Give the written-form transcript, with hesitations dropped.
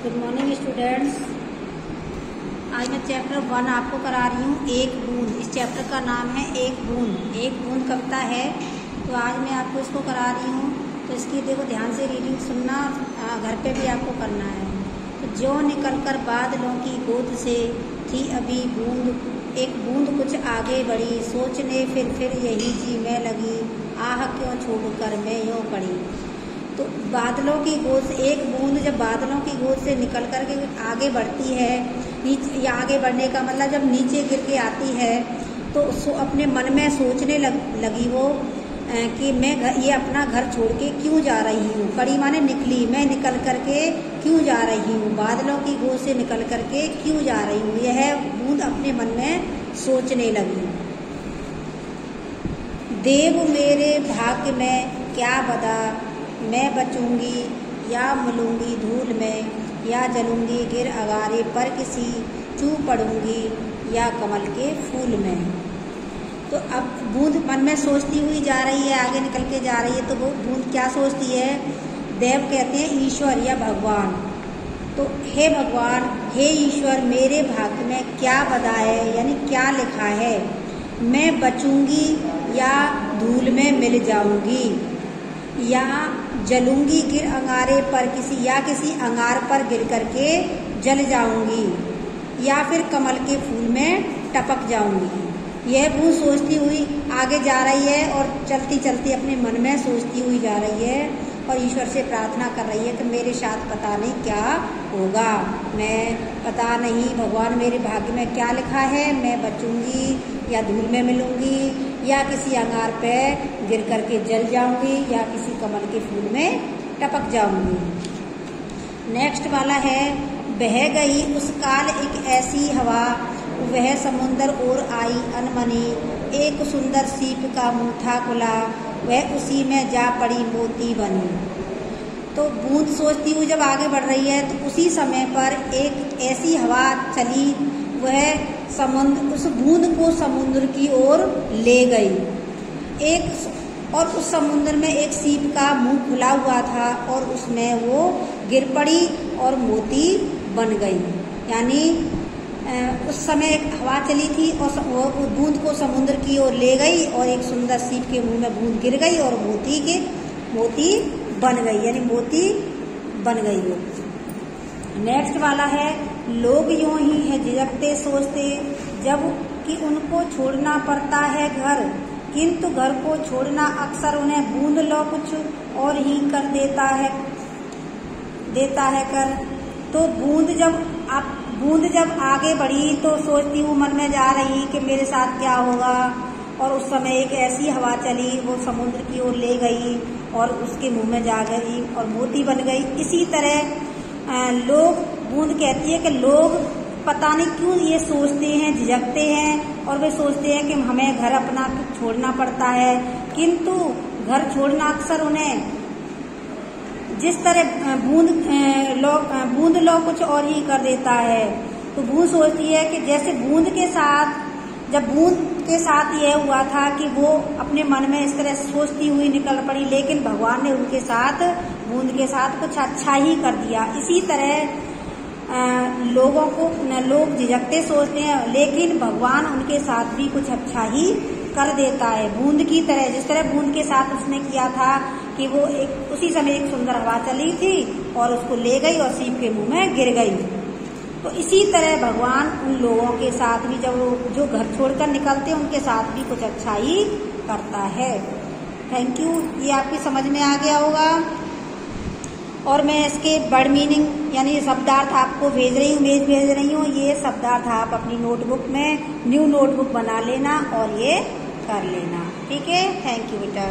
Good morning students. आज मैं chapter 1 आपको करा रही हूँ, एक बूंद। इस चैप्टर का नाम है एक बूंद। एक बूंद कविता है, तो आज मैं आपको इसको करा रही हूँ। तो इसकी देखो ध्यान से रीडिंग सुनना, घर पे भी आपको करना है। तो ज्यों निकलकर बादलों की गोद से थी अभी बूंद, एक बूंद कुछ आगे बढ़ी, सोचने फिर यही जी में लगी, आह क्यों छोड़कर मैं यूं पड़ी। तो बादलों की गोद से एक बूंद जब बादलों की गोद से निकल कर के आगे बढ़ती है, नीचे या आगे बढ़ने का मतलब जब नीचे गिर के आती है, तो अपने मन में सोचने लगी वो कि मैं ये अपना घर छोड़ के क्यों जा रही हूँ। पड़ी माने निकली, मैं निकल करके क्यों जा रही हूँ, बादलों की गोद से निकल करके क्यों जा रही हूँ। यह बूंद अपने मन में सोचने लगी। देव मेरे भाग्य में क्या बदा, मैं बचूंगी या मिलूंगी धूल में, या जलूंगी गिर अगारे पर किसी, चू पड़ूंगी या कमल के फूल में। तो अब बूंद मन में सोचती हुई जा रही है, आगे निकल के जा रही है। तो वो बूंद क्या सोचती है? देव कहते हैं ईश्वर या भगवान। तो हे भगवान, हे ईश्वर, मेरे भाग्य में क्या बदा है, यानी क्या लिखा है। मैं बचूंगी या धूल में मिल जाऊंगी, या जलूंगी गिर अंगारे पर किसी, या किसी अंगार पर गिर करके जल जाऊंगी, या फिर कमल के फूल में टपक जाऊंगी। यह बूंद सोचती हुई आगे जा रही है और चलती चलती अपने मन में सोचती हुई जा रही है और ईश्वर से प्रार्थना कर रही है कि मेरे साथ पता नहीं क्या होगा। मैं पता नहीं भगवान, मेरे भाग्य में क्या लिखा है। मैं बचूंगी या धूल में मिलूंगी, या किसी अंगार पे गिर करके जल जाऊंगी, या किसी कमल के फूल में टपक जाऊंगी। नेक्स्ट वाला है, बह गई उस काल एक ऐसी हवा, वह समुंदर और आई अनमनी, एक सुंदर सीप का मुंह था खुला, वह उसी में जा पड़ी मोती बनी। तो बूंद सोचती हुई जब आगे बढ़ रही है, तो उसी समय पर एक ऐसी हवा चली, वह उस बूंद को समुद्र की ओर ले गई। और उस समुद्र में एक सीप का मुंह खुला हुआ था और उसमें वो गिर पड़ी और मोती बन गई। यानी उस समय एक हवा चली थी और वो बूंद को समुद्र की ओर ले गई और एक सुंदर सीप के मुंह में बूंद गिर गई और मोती बन गई, यानी मोती बन गई वो। नेक्स्ट वाला है, लोग यूं ही है झिझकते सोचते, जब कि उनको छोड़ना पड़ता है घर, किंतु घर को छोड़ना अक्सर उन्हें बूंद लो कुछ और ही कर देता है कर। तो बूंद जब आगे बढ़ी तो सोचती हूँ मन में जा रही कि मेरे साथ क्या होगा। और उस समय एक ऐसी हवा चली, वो समुद्र की ओर ले गई और उसके मुंह में जा गई और मोती बन गई। इसी तरह बूंद कहती है कि लोग पता नहीं क्यों ये सोचते हैं, झिझकते हैं और वे सोचते हैं कि हमें घर अपना छोड़ना पड़ता है, किंतु घर छोड़ना अक्सर उन्हें जिस तरह बूंद लो कुछ और ही कर देता है। तो बूंद सोचती है कि जैसे बूंद के साथ यह हुआ था कि वो अपने मन में इस तरह सोचती हुई निकल पड़ी, लेकिन भगवान ने बूंद के साथ कुछ अच्छा ही कर दिया। इसी तरह लोग झिझकते सोचते हैं, लेकिन भगवान उनके साथ भी कुछ अच्छा ही कर देता है। बूंद की तरह, जिस तरह बूंद के साथ उसने किया था कि वो उसी समय एक सुंदर हवा चली थी और उसको ले गई और सीप के मुंह में गिर गई। तो इसी तरह भगवान उन लोगों के साथ भी, जो घर छोड़कर निकलते हैं, उनके साथ भी कुछ अच्छा ही करता है। Thank you. ये आपकी समझ में आ गया होगा। और मैं इसके वर्ड मीनिंग यानी शब्दार्थ आपको भेज रही हूँ। ये शब्दार्थ आप अपनी नोटबुक में न्यू नोटबुक बना लेना और ये कर लेना। ठीक है, थैंक यू बेटा।